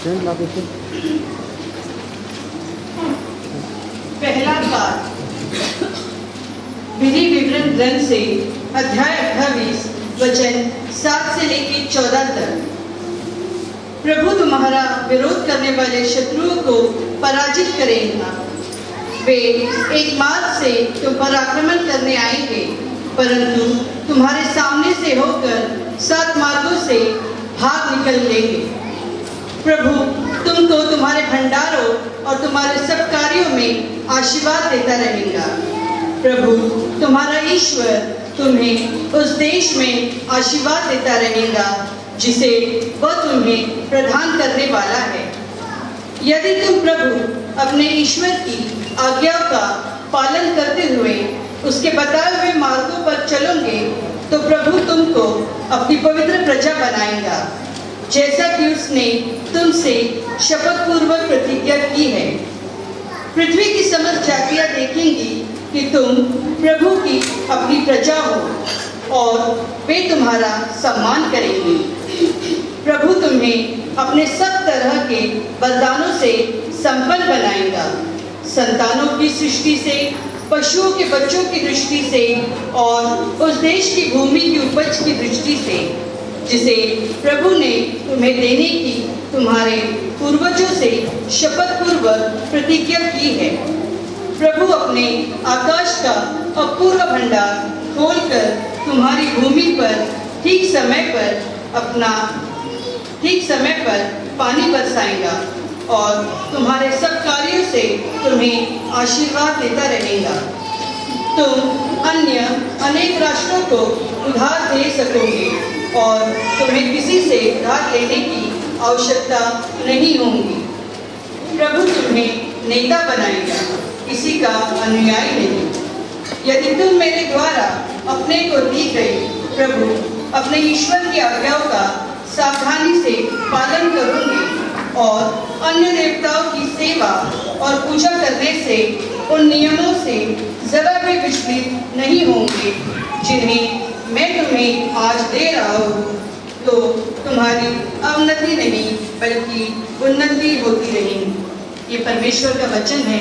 पहला पाठ विधि विवरण ग्रंथ से अध्याय 28 वचन 7 से लेकर 14 तक। प्रभु तुम्हारा विरोध करने वाले शत्रुओं को पराजित करेगा। वे एक मार्ग से तुम पर आक्रमण करने आएंगे, परंतु तुम्हारे सामने से होकर 7 मार्गों से भाग निकल लेंगे। प्रभु तुमको तुम्हारे भंडारों और तुम्हारे सब कार्यों में आशीर्वाद देता रहेगा। प्रभु तुम्हारा ईश्वर तुम्हें उस देश में आशीर्वाद देता रहेगा जिसे वह तुम्हें प्रदान करने वाला है। यदि तुम प्रभु अपने ईश्वर की आज्ञा का पालन करते हुए उसके बताए हुए मार्गों पर चलोगे तो प्रभु तुमको अपनी पवित्र प्रजा बनाएगा, जैसा कि उसने तुमसे शपथ पूर्वक प्रतिज्ञा की है। पृथ्वी की समस्त जातियां देखेंगी कि तुम प्रभु की अपनी प्रजा हो और वे तुम्हारा सम्मान करेंगे। प्रभु तुम्हें अपने सब तरह के वरदानों से संपन्न बनाएगा, संतानों की सृष्टि से, पशुओं के बच्चों की दृष्टि से और उस देश की भूमि की उपज की दृष्टि से जिसे प्रभु ने तुम्हें देने की तुम्हारे पूर्वजों से शपथ पूर्वक प्रतिज्ञा की है। प्रभु अपने आकाश का अपूर्व भंडार खोलकर तुम्हारी भूमि पर ठीक समय पर पानी बरसाएगा और तुम्हारे सब कार्यों से तुम्हें आशीर्वाद देता रहेगा। तुम अन्य अनेक राष्ट्रों को उधार दे सकोगे और तुम्हें किसी से उधार लेने की आवश्यकता नहीं होगी। प्रभु तुम्हें नेता बनाएगा, किसी का अनुयायी नहीं। यदि तुम मेरे द्वारा अपने को दी गई प्रभु अपने ईश्वर की आज्ञाओं का सावधानी से पालन करोगे और अन्य देवताओं की सेवा और पूजा करने से उन नियमों से जरा भी विचलित नहीं होंगे जिन्हें मैं तुम्हें आज दे रहा हूँ, तो तुम्हारी अवनति नहीं बल्कि उन्नति होती रहेगी। ये परमेश्वर का वचन है।